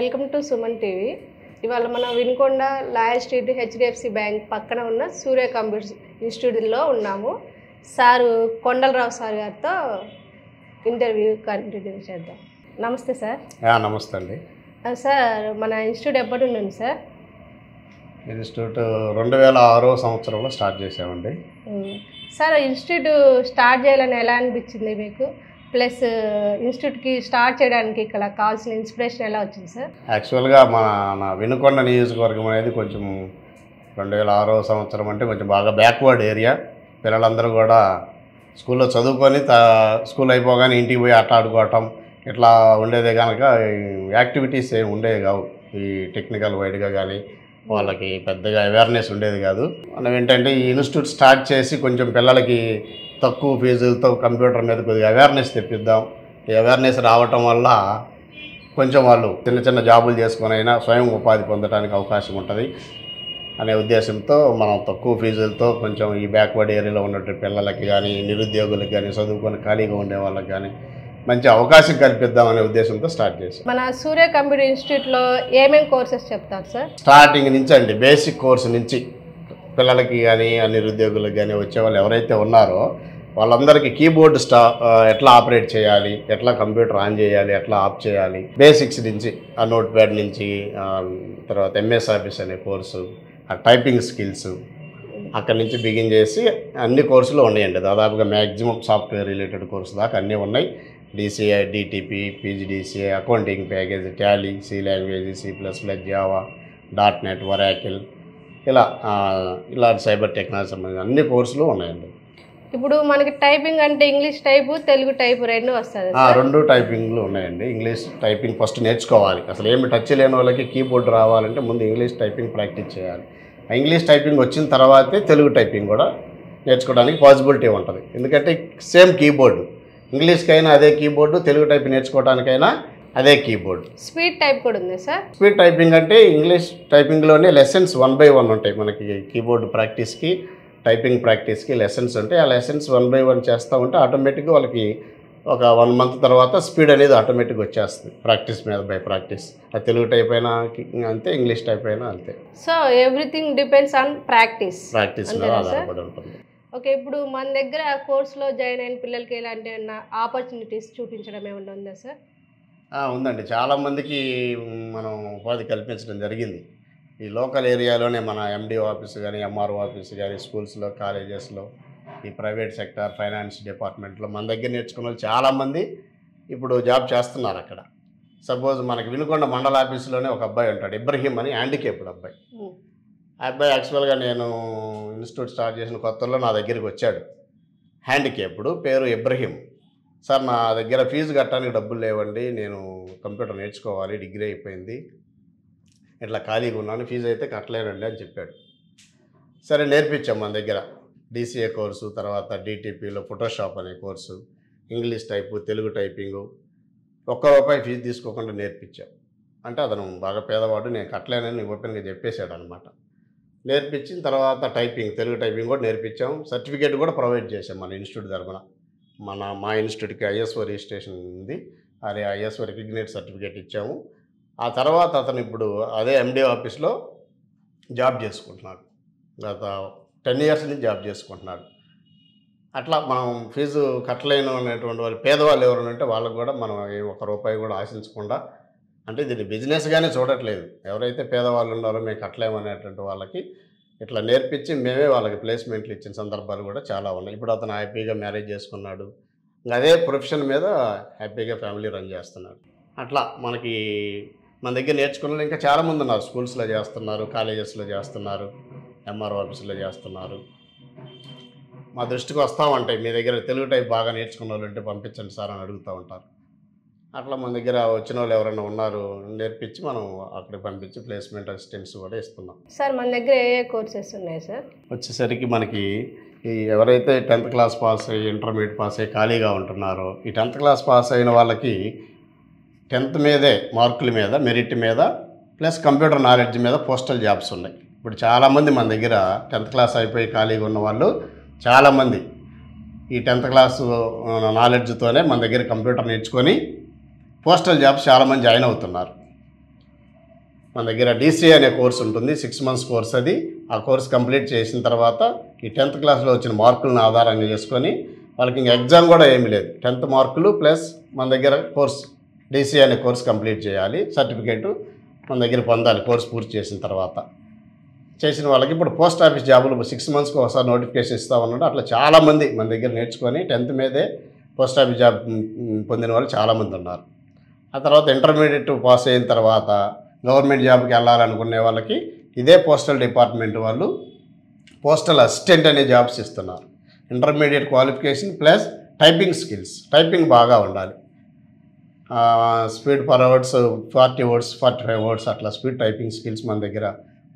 Welcome to Suman TV. ఇవాళ మనం Vinukonda lawyer street HDFC bank పక్కన ఉన్న సూర్య కంప్యూటర్ ఇన్స్టిట్యూట్లో ఉన్నాము. సారు కొండలరావు సార్ గారితో ఇంటర్వ్యూ కంటిన్యూ చేద్దాం. నమస్తే సార్. నమస్తే అండి. సార్, మన ఇన్స్టిట్యూట్ ఎప్పటి నుండి ఉంది సార్? ఇన్స్టిట్యూట్ 2006 సంవత్సరంలో స్టార్ట్ చేసామండి. సార్, ఇన్స్టిట్యూట్ స్టార్ట్ చేయాలని ఎలా అనిపించింది మీకు? ప్లస్ ఇన్స్టిట్యూట్కి స్టార్ట్ చేయడానికి ఇక్కడ కావాల్సిన ఇన్స్పిరేషన్ ఎలా వచ్చింది సార్? యాక్చువల్గా మన వినుకొండ నియోజకవర్గం అనేది కొంచెం 2006 సంవత్సరం అంటే కొంచెం బాగా బ్యాక్వర్డ్ ఏరియా. పిల్లలందరూ కూడా స్కూల్లో చదువుకొని స్కూల్ అయిపోగానే ఇంటికి పోయి ఆట ఆడుకోవటం ఇట్లా ఉండేదే కనుక యాక్టివిటీస్ ఏమి ఉండేవి కావు. ఈ టెక్నికల్ వైడ్గా కానీ వాళ్ళకి పెద్దగా అవేర్నెస్ ఉండేది కాదు. మనం ఏంటంటే ఈ ఇన్స్టిట్యూట్ స్టార్ట్ చేసి కొంచెం పిల్లలకి తక్కువ ఫీజులతో కంప్యూటర్ మీద కొద్దిగా అవేర్నెస్ తెప్పిద్దాం. ఈ అవేర్నెస్ రావటం వల్ల కొంచెం వాళ్ళు చిన్న చిన్న జాబులు చేసుకొని అయినా స్వయం ఉపాధి పొందడానికి అవకాశం ఉంటుంది అనే ఉద్దేశంతో మనం తక్కువ ఫీజులతో కొంచెం ఈ బ్యాక్వర్డ్ ఏరియాలో ఉన్నటువంటి పిల్లలకి కానీ నిరుద్యోగులకు కానీ చదువుకొని ఖాళీగా ఉండే వాళ్ళకి కానీ మంచి అవకాశం కల్పిద్దాం అనే ఉద్దేశంతో స్టార్ట్ చేశాం. మన సూర్య కంప్యూటర్ ఇన్స్టిట్యూట్లో ఏమేమి కోర్సెస్ చెప్తారు సార్? స్టార్టింగ్ నుంచి అండి, బేసిక్ కోర్సు నుంచి పిల్లలకి కానీ నిరుద్యోగులకు కానీ వచ్చేవాళ్ళు ఎవరైతే ఉన్నారో వాళ్ళందరికీ కీబోర్డ్ ఎట్లా ఆపరేట్ చేయాలి, ఎట్లా కంప్యూటర్ ఆన్ చేయాలి, ఎట్లా ఆఫ్ చేయాలి, బేసిక్స్ నుంచి ఆ నోట్ ప్యాడ్ నుంచి తర్వాత ఎంఎస్ ఆఫీస్ అనే కోర్సు, ఆ టైపింగ్ స్కిల్స్ అక్కడి నుంచి బిగిన్ చేసి అన్ని కోర్సులు ఉన్నాయండి. దాదాపుగా మ్యాక్సిమం సాఫ్ట్వేర్ రిలేటెడ్ కోర్సు దాకా అన్నీ ఉన్నాయి. DCI, DTP, PGDCA, accounting package, Tally, C language, C++, Java, .NET, Oracle ఇలా సైబర్ టెక్నాలజీ సంబంధించిన అన్ని కోర్సులు ఉన్నాయండి. ఇప్పుడు మనకి టైపింగ్ అంటే ఇంగ్లీష్ టైపు, తెలుగు టైపు రెండు వస్తుంది. రెండు టైపింగ్లు ఉన్నాయండి. ఇంగ్లీష్ టైపింగ్ ఫస్ట్ నేర్చుకోవాలి. అసలు ఏమి టచ్ లేని వాళ్ళకి కీబోర్డ్ రావాలంటే ముందు ఇంగ్లీష్ టైపింగ్ ప్రాక్టీస్ చేయాలి. ఆ ఇంగ్లీష్ టైపింగ్ వచ్చిన తర్వాతే తెలుగు టైపింగ్ కూడా నేర్చుకోవడానికి పాసిబిలిటీ ఉంటుంది. ఎందుకంటే సేమ్ కీబోర్డు, ఇంగ్లీష్కైనా అదే కీబోర్డు, తెలుగు టైప్ నేర్చుకోవడానికైనా అదే కీబోర్డ్. స్పీడ్ టైప్ కూడా ఉంది సార్? స్పీడ్ టైపింగ్ అంటే ఇంగ్లీష్ టైపింగ్లోనే లెసన్స్ 1 by 1 ఉంటాయి. మనకి కీబోర్డ్ ప్రాక్టీస్కి టైపింగ్ ప్రాక్టీస్కి లెసన్స్ ఉంటాయి. ఆ లెసన్స్ 1 by 1 చేస్తూ ఉంటే ఆటోమేటిక్గా వాళ్ళకి ఒక 1 month తర్వాత స్పీడ్ అనేది ఆటోమేటిక్గా వచ్చేస్తుంది. ప్రాక్టీస్ మీద బై ప్రాక్టీస్. ఆ తెలుగు టైప్ అయినా అంతే, ఇంగ్లీష్ టైప్ అయినా అంతే. So everything depends on practice మీద ఆధారపడి ఉంటుంది. ఓకే, ఇప్పుడు మన దగ్గర కోర్సులో జాయిన్ అయిన పిల్లలకి ఎలాంటి ఆపర్చునిటీస్ చూపించడం ఏమన్నా ఉందా సార్? ఉందండి. చాలామందికి మనం ఉపాధి కల్పించడం జరిగింది. ఈ లోకల్ ఏరియాలోనే మన MDO ఆఫీస్ కానీ, MRO ఆఫీస్ కానీ, స్కూల్స్లో, కాలేజెస్లో, ఈ ప్రైవేట్ సెక్టార్, ఫైనాన్స్ డిపార్ట్మెంట్లో మన దగ్గర నేర్చుకున్న వాళ్ళు చాలామంది ఇప్పుడు జాబ్ చేస్తున్నారు అక్కడ. సపోజ్ మనకి వినుకొండ మండల ఆఫీసులోనే ఒక అబ్బాయి ఉంటాడు, ఇబ్రహీం అని, హ్యాండికేప్డ్ అబ్బాయి. ఆ అబ్బాయి యాక్చువల్గా నేను ఇన్స్టిట్యూట్ స్టార్ట్ చేసిన కొత్తలో నా దగ్గరికి వచ్చాడు. హ్యాండికేప్డ్, పేరు ఇబ్రహీం. సార్, నా దగ్గర ఫీజు కట్టడానికి డబ్బులు లేవండి, నేను కంప్యూటర్ నేర్చుకోవాలి, డిగ్రీ అయిపోయింది, ఇట్లా ఖాళీగా ఉన్నాను, ఫీజు అయితే కట్టలేనండి అని చెప్పాడు. సరే, నేర్పించాం మన దగ్గర DCA కోర్సు, తర్వాత DTPలో ఫోటోషాప్ అనే course, English type, Telugu typing, ₹1 fee తీసుకోకుండా నేర్పించాం. అంటే అతను బాగా పేదవాడు, నేను కట్టలేనని ఓపెన్గా చెప్పేశాడు అనమాట. నేర్పించిన తర్వాత టైపింగ్, తెలుగు టైపింగ్ కూడా నేర్పించాం. సర్టిఫికేట్ కూడా ప్రొవైడ్ చేసాం మన ఇన్స్టిట్యూట్ తరఫున. మా ఇన్స్టిట్యూట్కి ISO రిజిస్ట్రేషన్ ఉంది, అదే ISO రికగ్నేట్ సర్టిఫికేట్ ఇచ్చాము. ఆ తర్వాత అతను ఇప్పుడు అదే MDO ఆఫీస్లో జాబ్ చేసుకుంటున్నాడు. గత 10 years నుంచి జాబ్ చేసుకుంటున్నాడు. అట్లా మనం ఫీజు కట్టలేను అనేటువంటి వాళ్ళు, పేదవాళ్ళు ఎవరైనా ఉంటే వాళ్ళకు కూడా మనం ₹1 కూడా ఆశించకుండా, అంటే దీన్ని బిజినెస్గానే చూడట్లేదు. ఎవరైతే పేదవాళ్ళు ఉన్నారో మేము కట్టలేమనేటువంటి వాళ్ళకి ఇట్లా నేర్పించి మేమే వాళ్ళకి ప్లేస్మెంట్లు ఇచ్చిన సందర్భాలు కూడా చాలా ఉన్నాయి. ఇప్పుడు అతను హ్యాపీగా మ్యారేజ్ చేసుకున్నాడు, ఇంకా అదే ప్రొఫెషన్ మీద హ్యాపీగా ఫ్యామిలీ రన్ చేస్తున్నాడు. అట్లా మనకి మన దగ్గర నేర్చుకున్న వాళ్ళు ఇంకా చాలామంది ఉన్నారు. స్కూల్స్లో చేస్తున్నారు, కాలేజెస్లో చేస్తున్నారు, MRO ఆఫీసులో చేస్తున్నారు. మా దృష్టికి వస్తూ ఉంటాయి, మీ దగ్గర తెలుగు టైప్ బాగా నేర్చుకున్న వాళ్ళు ఉంటే పంపించండి సార్ అని అడుగుతూ ఉంటారు. అట్లా మన దగ్గర వచ్చిన వాళ్ళు ఎవరైనా ఉన్నారు, నేర్పించి మనం అక్కడికి పంపించి ప్లేస్మెంట్ అసిస్టెంట్స్ కూడా ఇస్తున్నాం. సార్, మన దగ్గర ఏ కోర్సెస్ ఉన్నాయి సార్? వచ్చేసరికి మనకి ఎవరైతే 10th క్లాస్ పాస్ అయ్యి, ఇంటర్మీడియట్ పాస్ అయ్యి ఖాళీగా ఉంటున్నారో, ఈ 10th క్లాస్ పాస్ అయిన వాళ్ళకి 10th మీదే మార్కుల మీద, మెరిట్ మీద, ప్లస్ కంప్యూటర్ నాలెడ్జ్ మీద పోస్టల్ జాబ్స్ ఉన్నాయి. ఇప్పుడు చాలామంది మన దగ్గర 10th క్లాస్ అయిపోయి ఖాళీగా ఉన్న వాళ్ళు చాలామంది ఈ 10th క్లాస్ నాలెడ్జ్తోనే మన దగ్గర కంప్యూటర్ నేర్చుకొని పోస్టల్ జాబ్స్ చాలామంది జాయిన్ అవుతున్నారు. మన దగ్గర డీసీ అనే కోర్స్ ఉంటుంది, 6 months కోర్స్ అది. ఆ కోర్స్ కంప్లీట్ చేసిన తర్వాత ఈ 10th క్లాస్లో వచ్చిన మార్కులను ఆధారంగా చేసుకొని వాళ్ళకి ఇంక ఎగ్జామ్ కూడా ఏమీ లేదు, 10th మార్కులు ప్లస్ మన దగ్గర కోర్స్ డీసీ అనే కోర్స్ కంప్లీట్ చేయాలి, సర్టిఫికేటు మన దగ్గర పొందాలి కోర్స్ పూర్తి చేసిన తర్వాత. చేసిన వాళ్ళకి ఇప్పుడు పోస్ట్ ఆఫీస్ జాబులు 6 monthsకి ఒకసారి నోటిఫికేషన్ ఇస్తూ ఉన్నాడు. అట్లా చాలామంది మన దగ్గర నేర్చుకొని 10th మీదే పోస్ట్ ఆఫీస్ జాబ్ పొందిన వాళ్ళు చాలామంది ఉన్నారు. ఆ తర్వాత ఇంటర్మీడియట్ పాస్ అయిన తర్వాత గవర్నమెంట్ జాబ్కి వెళ్ళాలనుకునే వాళ్ళకి ఇదే పోస్టల్ డిపార్ట్మెంట్ వాళ్ళు పోస్టల్ అసిస్టెంట్ అనే జాబ్స్ ఇస్తున్నారు. Intermediate qualification plus typing skills, typing బాగా ఉండాలి. Speed per hours 40 words 45 words అట్లా స్పీడ్ టైపింగ్ స్కిల్స్ మన దగ్గర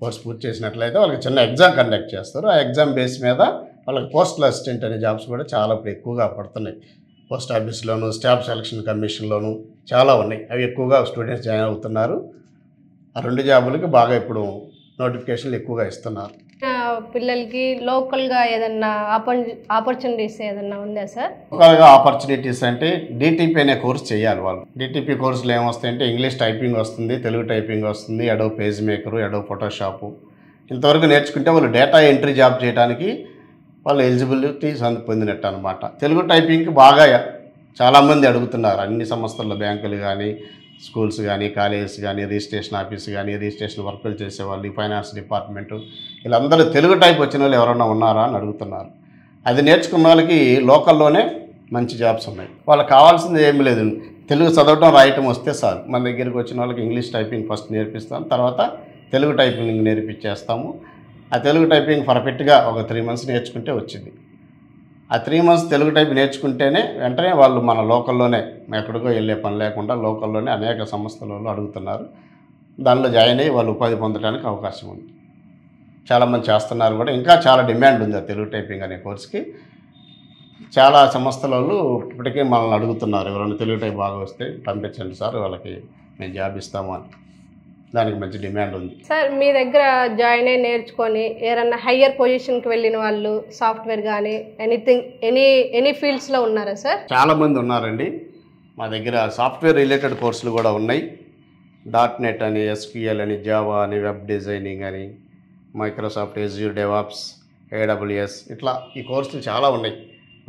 కోర్స్ పూర్తి చేసినట్లయితే వాళ్ళకి చిన్న ఎగ్జామ్ కండక్ట్ చేస్తారు. ఆ ఎగ్జామ్ బేస్ మీద వాళ్ళకి పోస్టల్ అసిస్టెంట్ అనే జాబ్స్ కూడా చాలా ఇప్పుడు ఎక్కువగా పడుతున్నాయి. పోస్ట్ ఆఫీస్లోను, స్టాఫ్ సెలక్షన్ కమిషన్లోను చాలా ఉన్నాయి. అవి ఎక్కువగా స్టూడెంట్స్ జాయిన్ అవుతున్నారు. ఆ 2 జాబులకి బాగా ఇప్పుడు నోటిఫికేషన్లు ఎక్కువగా ఇస్తున్నారు. పిల్లలకి లోకల్గా ఏదన్నా ఆపర్చునిటీస్ ఏదన్నా ఉందా సార్? లోకల్గా ఆపర్చునిటీస్ అంటే డిటిపి అనే కోర్స్ చేయాలి వాళ్ళు. డిటిపి కోర్సులో ఏమొస్తాయంటే ఇంగ్లీష్ టైపింగ్ వస్తుంది, తెలుగు టైపింగ్ వస్తుంది, Adobe page maker, Adobe Photoshop. ఇంతవరకు నేర్చుకుంటే వాళ్ళు డేటా ఎంట్రీ జాబ్ చేయడానికి వాళ్ళు ఎలిజిబిలిటీ పొందినట్టు అనమాట. తెలుగు టైపింగ్కి బాగా చాలామంది అడుగుతున్నారు. అన్ని సంస్థల్లో బ్యాంకులు కానీ, స్కూల్స్ కానీ, కాలేజెస్ కానీ, రిజిస్ట్రేషన్ ఆఫీస్ కానీ, రిజిస్ట్రేషన్ వర్కులు చేసేవాళ్ళు, ఫైనాన్స్ డిపార్ట్మెంటు, వీళ్ళందరూ తెలుగు టైప్ వచ్చిన వాళ్ళు ఎవరైనా ఉన్నారా అని అడుగుతున్నారు. అది నేర్చుకున్న వాళ్ళకి లోకల్లోనే మంచి జాబ్స్ ఉన్నాయి. వాళ్ళకి కావాల్సింది ఏమీ లేదు, తెలుగు చదవటం రాయటం వస్తే సార్. మన దగ్గరికి వచ్చిన వాళ్ళకి ఇంగ్లీష్ టైపింగ్ ఫస్ట్ నేర్పిస్తాం, తర్వాత తెలుగు టైపింగ్ నేర్పించేస్తాము. ఆ తెలుగు టైపింగ్ పర్ఫెక్ట్గా ఒక 3 months నేర్చుకుంటే వచ్చింది. ఆ 3 months తెలుగు టైప్ నేర్చుకుంటేనే వెంటనే వాళ్ళు మన లోకల్లోనే, ఎక్కడికో వెళ్ళే పని లేకుండా లోకల్లోనే అనేక సంస్థలలో అడుగుతున్నారు. దానిలో జాయిన్ అయ్యి వాళ్ళు ఉపాధి పొందడానికి అవకాశం ఉంది. చాలామంది చేస్తున్నారు కూడా. ఇంకా చాలా డిమాండ్ ఉంది ఆ తెలుగు టైపింగ్ అనే కోర్స్కి. చాలా సంస్థలలో ఇప్పటికే మనల్ని అడుగుతున్నారు, ఎవరైనా తెలుగు టైప్ బాగా వస్తే పంపించండి సార్, వాళ్ళకి మేము జాబ్ ఇస్తాము అని. దానికి మంచి డిమాండ్ ఉంది సార్. మీ దగ్గర జాయిన్ అయ్యి నేర్చుకొని ఏదన్నా హయ్యర్ పొజిషన్కి వెళ్ళిన వాళ్ళు సాఫ్ట్వేర్ కానీ ఎనీథింగ్ ఎనీ ఫీల్డ్స్లో ఉన్నారా సార్? చాలామంది ఉన్నారండి. మా దగ్గర సాఫ్ట్వేర్ రిలేటెడ్ కోర్సులు కూడా ఉన్నాయి. .NET అని, SQL అని, జావా అని, వెబ్ డిజైనింగ్ అని, మైక్రోసాఫ్ట్ ఎజ్యూర్ డెవాప్స్, AWS, ఇట్లా ఈ కోర్సులు చాలా ఉన్నాయి.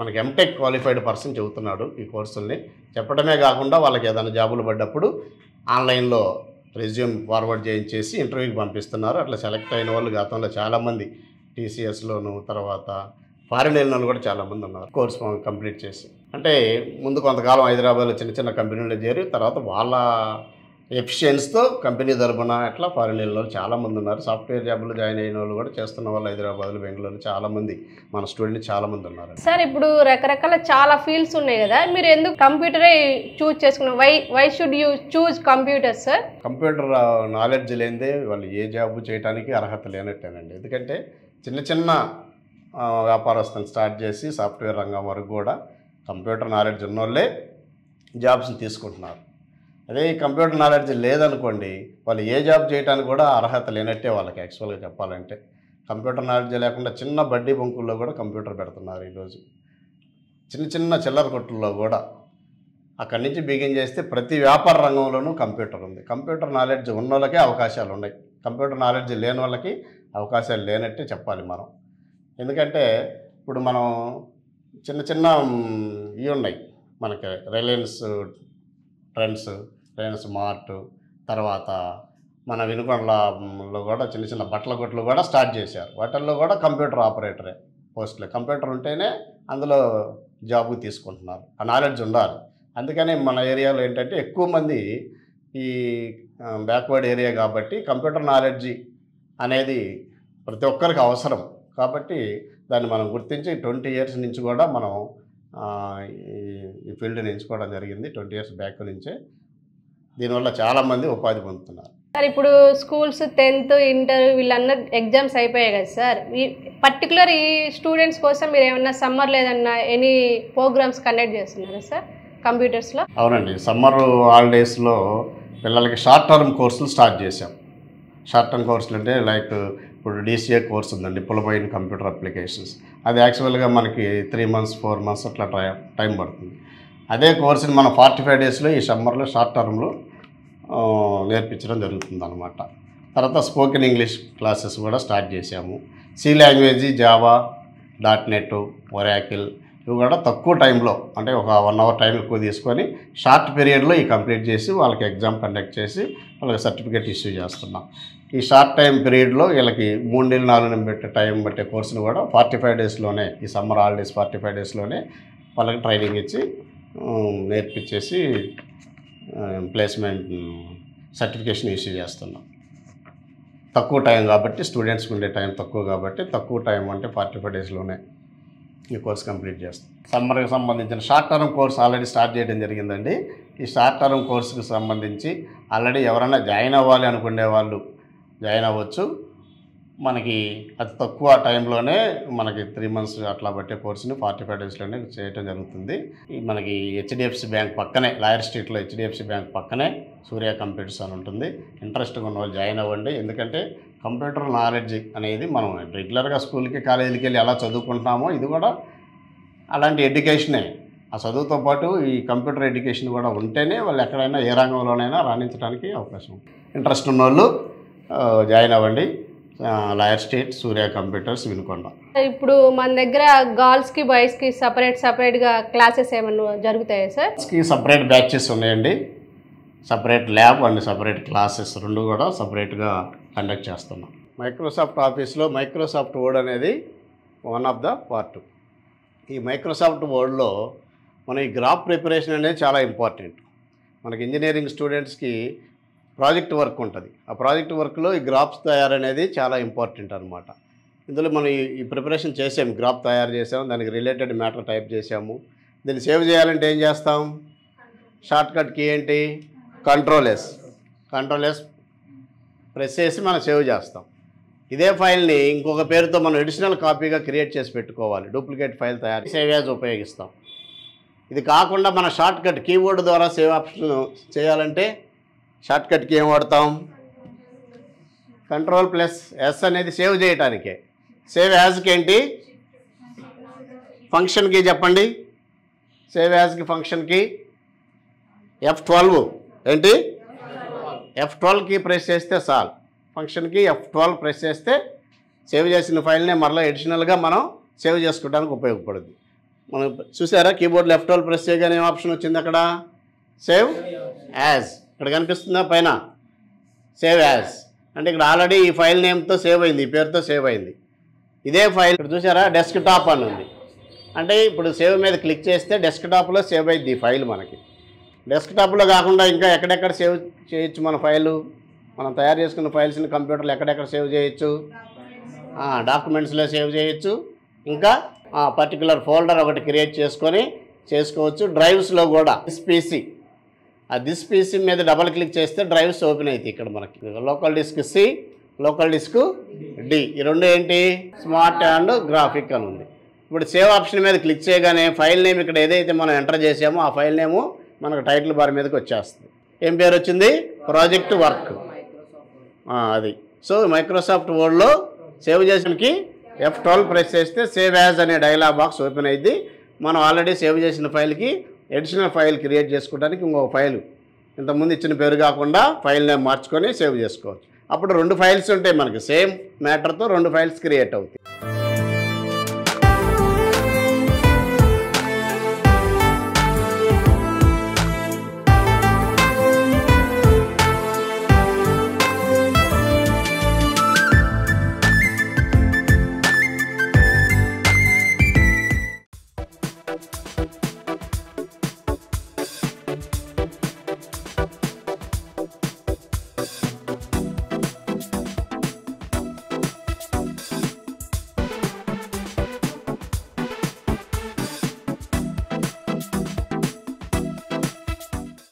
మనకి ఎంటెక్ క్వాలిఫైడ్ పర్సన్ చెబుతున్నాడు ఈ కోర్సుల్ని. చెప్పడమే కాకుండా వాళ్ళకి ఏదైనా జాబులు పడ్డప్పుడు ఆన్లైన్లో రెజ్యూమ్ ఫార్వర్డ్ చేయించేసి ఇంటర్వ్యూకి పంపిస్తున్నారు. అట్లా సెలెక్ట్ అయిన వాళ్ళు గతంలో చాలామంది TCSలోను, తర్వాత ఫారిన్ వెళ్ళిన వాళ్ళు కూడా చాలామంది ఉన్నారు కోర్స్ కంప్లీట్ చేసి. అంటే ముందు కొంతకాలం హైదరాబాద్లో చిన్న చిన్న కంపెనీలో చేరి తర్వాత వాళ్ళ ఎఫిషియన్స్తో కంపెనీ తరపున అట్లా ఫారిన్ వెళ్ళిన వాళ్ళు చాలామంది ఉన్నారు. సాఫ్ట్వేర్ జాబ్లో జాయిన్ అయిన వాళ్ళు కూడా చేస్తున్న వాళ్ళు హైదరాబాద్లో, బెంగళూరు చాలామంది మన స్టూడెంట్స్ చాలామంది ఉన్నారు. సార్ ఇప్పుడు రకరకాల చాలా ఫీల్డ్స్ ఉన్నాయి కదా, మీరు ఎందుకు కంప్యూటరే చూజ్ చేసుకున్నారు? Why should you choose computer sir? Computer knowledge లేనిదే వాళ్ళు ఏ జాబ్ చేయడానికి అర్హత లేనట్టేనండి. ఎందుకంటే చిన్న చిన్న వ్యాపారస్తులను స్టార్ట్ చేసి సాఫ్ట్వేర్ రంగం వరకు కూడా కంప్యూటర్ నాలెడ్జ్ ఉన్నోళ్ళే జాబ్స్ని తీసుకుంటున్నారు. అదే కంప్యూటర్ నాలెడ్జ్ లేదనుకోండి, వాళ్ళు ఏ జాబ్ చేయడానికి కూడా అర్హత లేనట్టే వాళ్ళకి. యాక్చువల్గా చెప్పాలంటే కంప్యూటర్ నాలెడ్జ్ లేకుండా చిన్న బడ్డీ బంకుల్లో కూడా కంప్యూటర్ పెడుతున్నారు ఈరోజు. చిన్న చిన్న చిల్లర కొట్టుల్లో కూడా అక్కడి నుంచి బిగిన్ చేస్తే ప్రతి వ్యాపార రంగంలోనూ కంప్యూటర్ ఉంది. కంప్యూటర్ నాలెడ్జ్ ఉన్న వాళ్ళకే అవకాశాలు ఉన్నాయి. కంప్యూటర్ నాలెడ్జ్ లేని వాళ్ళకి అవకాశాలు లేనట్టే చెప్పాలి మనం. ఎందుకంటే ఇప్పుడు మనం చిన్న చిన్న ఇవి ఉన్నాయి మనకి, రిలయన్స్ ట్రెండ్స్, రిలయన్స్ మార్ట్, తర్వాత మన వినుకొండలో కూడా చిన్న చిన్న బట్టల కొట్లు కూడా స్టార్ట్ చేశారు. వాటిల్లో కూడా కంప్యూటర్ ఆపరేటరే పోస్టులే. కంప్యూటర్ ఉంటేనే అందులో జాబ్ తీసుకుంటున్నారు. ఆ నాలెడ్జ్ ఉండాలి. అందుకని మన ఏరియాలో ఏంటంటే ఎక్కువ మంది ఈ బ్యాక్వర్డ్ ఏరియా కాబట్టి కంప్యూటర్ నాలెడ్జి అనేది ప్రతి ఒక్కరికి అవసరం. కాబట్టి దాన్ని మనం గుర్తించి 20 years నుంచి కూడా మనం ఈ ఫీల్డ్ని ఎంచుకోవడం జరిగింది. 20 years బ్యాక్ నుంచే. దీనివల్ల చాలామంది ఉపాధి పొందుతున్నారు. సార్ ఇప్పుడు స్కూల్స్ 10th, ఇంటర్ వీళ్ళందరూ ఎగ్జామ్స్ అయిపోయాయి కదా సార్, ఈ పర్టికులర్ ఈ స్టూడెంట్స్ కోసం మీరు ఏమన్నా సమ్మర్లో ఏదన్నా ఎనీ ప్రోగ్రామ్స్ కండక్ట్ చేస్తున్నారా సార్ కంప్యూటర్స్లో? అవునండి, సమ్మర్ హాలిడేస్లో పిల్లలకి షార్ట్ టర్మ్ కోర్సులు స్టార్ట్ చేశాం. షార్ట్ టర్మ్ కోర్సులు అంటే లైక్ ఇప్పుడు DCA కోర్స్ ఉందండి, డిప్లొమా ఇన్ కంప్యూటర్ అప్లికేషన్స్. అది యాక్చువల్గా మనకి 3 months 4 months అట్లా టైం పడుతుంది. అదే కోర్సుని మనం 45 daysలో ఈ సమ్మర్లో షార్ట్ టర్మ్లో నేర్పించడం జరుగుతుంది అనమాట. తర్వాత స్పోకెన్ ఇంగ్లీష్ క్లాసెస్ కూడా స్టార్ట్ చేసాము. C language, Java, .NET, Oracle ఇవి కూడా తక్కువ టైంలో, అంటే ఒక 1 అవర్ టైం ఎక్కువ తీసుకొని షార్ట్ పీరియడ్లో ఈ కంప్లీట్ చేసి వాళ్ళకి ఎగ్జామ్ కండక్ట్ చేసి వాళ్ళకి సర్టిఫికేట్ ఇష్యూ చేస్తున్నాం. ఈ షార్ట్ టైం పీరియడ్లో వీళ్ళకి 3 నెలలు 4 నెలలు పెట్టే టైం బట్టే కోర్సును కూడా 45 డేస్లోనే, ఈ సమ్మర్ హాలిడేస్ 45 డేస్లోనే వాళ్ళకి ట్రైనింగ్ ఇచ్చి నేర్పించేసి ప్లేస్మెంట్ సర్టిఫికేషన్ ఇష్యూ చేస్తున్నాం. తక్కువ టైం కాబట్టి, స్టూడెంట్స్కి ఉండే టైం తక్కువ కాబట్టి, తక్కువ టైం అంటే 45 డేస్లోనే ఈ కోర్స్ కంప్లీట్ చేస్తాం. సమ్మర్కి సంబంధించిన short term course already start చేయడం జరిగిందండి. ఈ షార్ట్ టర్మ్ కోర్సుకి సంబంధించి ఆల్రెడీ ఎవరైనా జాయిన్ అవ్వాలి అనుకునే వాళ్ళు జాయిన్ అవ్వచ్చు. మనకి అతి తక్కువ టైంలోనే మనకి 3 months అట్లా బట్టే కోర్సుని 45 డేస్లోనే చేయటం జరుగుతుంది. మనకి HDFC బ్యాంక్ పక్కనే, లాయర్ స్ట్రీట్లో HDFC బ్యాంక్ పక్కనే సూర్య కంప్యూటర్స్ అని ఉంటుంది. ఇంట్రెస్ట్గా ఉన్న వాళ్ళు జాయిన్ అవ్వండి. ఎందుకంటే కంప్యూటర్ నాలెడ్జ్ అనేది మనం రెగ్యులర్గా స్కూల్కి కాలేజీకి వెళ్ళి ఎలా చదువుకుంటున్నామో ఇది కూడా అలాంటి ఎడ్యుకేషనే. ఆ చదువుతో పాటు ఈ కంప్యూటర్ ఎడ్యుకేషన్ కూడా ఉంటేనే వాళ్ళు ఎక్కడైనా ఏ రంగంలోనైనా రాణించడానికి అవకాశం. ఇంట్రెస్ట్ ఉన్న వాళ్ళు జాయిన్ అవ్వండి. లాయర్ స్ట్రీట్, సూర్య కంప్యూటర్స్, వినుకొండ. ఇప్పుడు మన దగ్గర గర్ల్స్కి బాయ్స్కి సపరేట్గా క్లాసెస్ ఏమన్నా జరుగుతాయా సార్? సపరేట్ బ్యాచెస్ ఉన్నాయండి. Separate lab and separate classes రెండు కూడా సపరేట్గా కండక్ట్ చేస్తున్నాం. మైక్రోసాఫ్ట్ ఆఫీస్లో మైక్రోసాఫ్ట్ వర్డ్ అనేది వన్ ఆఫ్ ద పార్ట్. ఈ మైక్రోసాఫ్ట్ వర్డ్లో మన ఈ గ్రాఫ్ ప్రిపరేషన్ అనేది చాలా ఇంపార్టెంట్. మనకి ఇంజనీరింగ్ స్టూడెంట్స్కి ప్రాజెక్ట్ వర్క్ ఉంటుంది. ఆ ప్రాజెక్ట్ వర్క్లో ఈ గ్రాఫ్స్ తయారనేది చాలా ఇంపార్టెంట్ అనమాట. ఇందులో మనం ఈ ప్రిపరేషన్ చేసాము, గ్రాఫ్ తయారు చేసాము, దానికి రిలేటెడ్ మ్యాటర్ టైప్ చేసాము. దీన్ని సేవ్ చేయాలంటే ఏం చేస్తాం? షార్ట్ కట్ కీ ఏంటి? కంట్రోల్ ఎస్ ప్రెస్ చేసి మనం సేవ్ చేస్తాం. ఇదే ఫైల్ని ఇంకొక పేరుతో మనం ఎడిషనల్ కాపీగా క్రియేట్ చేసి పెట్టుకోవాలి. డూప్లికేట్ ఫైల్ తయారు సేవ్ యాజ్ ఉపయోగిస్తాం. ఇది కాకుండా మన షార్ట్ కట్ కీబోర్డ్ ద్వారా సేవ్ ఆప్షన్ చేయాలంటే షార్ట్ కట్ కీ ఏం వాడతాం? Ctrl+S అనేది సేవ్ చేయటానికే. సేవ్ యాజ్కి ఏంటి? ఫంక్షన్కి చెప్పండి. సేవ్ యాజ్కి ఫంక్షన్కి F12 ఏంటి? F12 కీ ప్రెస్ చేస్తే చాలు. ఫంక్షన్కి F12 ప్రెస్ చేస్తే సేవ్ చేసిన ఫైల్నే మరలా ఎడిషనల్గా మనం సేవ్ చేసుకోవడానికి ఉపయోగపడుతుంది. మనం చూసారా కీబోర్డ్లో F12 ప్రెస్ చేయగానే ఏం ఆప్షన్ వచ్చింది అక్కడ? Save as. ఇక్కడ కనిపిస్తుందా పైన? సేవ్ యాజ్ అంటే ఇక్కడ ఆల్రెడీ ఈ ఫైల్ నేమ్తో సేవ్ అయింది, ఈ పేరుతో సేవ్ అయింది. ఇదే ఫైల్ ఇక్కడ చూసారా డెస్క్టాప్ అని ఉంది. అంటే ఇప్పుడు సేవ్ మీద క్లిక్ చేస్తే డెస్క్టాప్లో సేవ్ అయింది ఈ ఫైల్. మనకి డెస్క్టాప్లో కాకుండా ఇంకా ఎక్కడెక్కడ సేవ్ చేయొచ్చు మన ఫైలు? మనం తయారు చేసుకున్న ఫైల్స్ని కంప్యూటర్లో ఎక్కడెక్కడ సేవ్ చేయొచ్చు? డాక్యుమెంట్స్లో సేవ్ చేయొచ్చు. ఇంకా పర్టికులర్ ఫోల్డర్ ఒకటి క్రియేట్ చేసుకోవచ్చు. డ్రైవ్స్లో కూడా దిస్ పీసీ మీద డబల్ క్లిక్ చేస్తే డ్రైవ్స్ ఓపెన్ అవుతాయి. ఇక్కడ మనకి local disc C, local disc D, ఈ రెండు ఏంటి? స్మార్ట్ అండ్ గ్రాఫిక్ అని ఉంది. ఇప్పుడు సేవ్ ఆప్షన్ మీద క్లిక్ చేయగానే ఫైల్ నేమ్ ఇక్కడ ఏదైతే మనం ఎంటర్ చేసామో ఆ ఫైల్ నేము మనకు టైటిల్ బార్ మీదకి వచ్చేస్తుంది. ఏం పేరు వచ్చింది? Project work. అది. సో మైక్రోసాఫ్ట్ వర్డ్లో సేవ్ చేసినకి F12 ప్రెస్ చేస్తే సేవ్ యాజ్ అనే డైలాగ్ బాక్స్ ఓపెన్ అయింది. మనం ఆల్రెడీ సేవ్ చేసిన ఫైల్కి ఎడిషనల్ ఫైల్ క్రియేట్ చేసుకోవడానికి ఇంకొక ఫైల్ ఇంతకుముందు ఇచ్చిన పేరు కాకుండా ఫైల్ నేమ్ మార్చుకొని సేవ్ చేసుకోవచ్చు. అప్పుడు 2 ఫైల్స్ ఉంటాయి మనకి, సేమ్ మ్యాటర్తో 2 ఫైల్స్ క్రియేట్ అవుతాయి.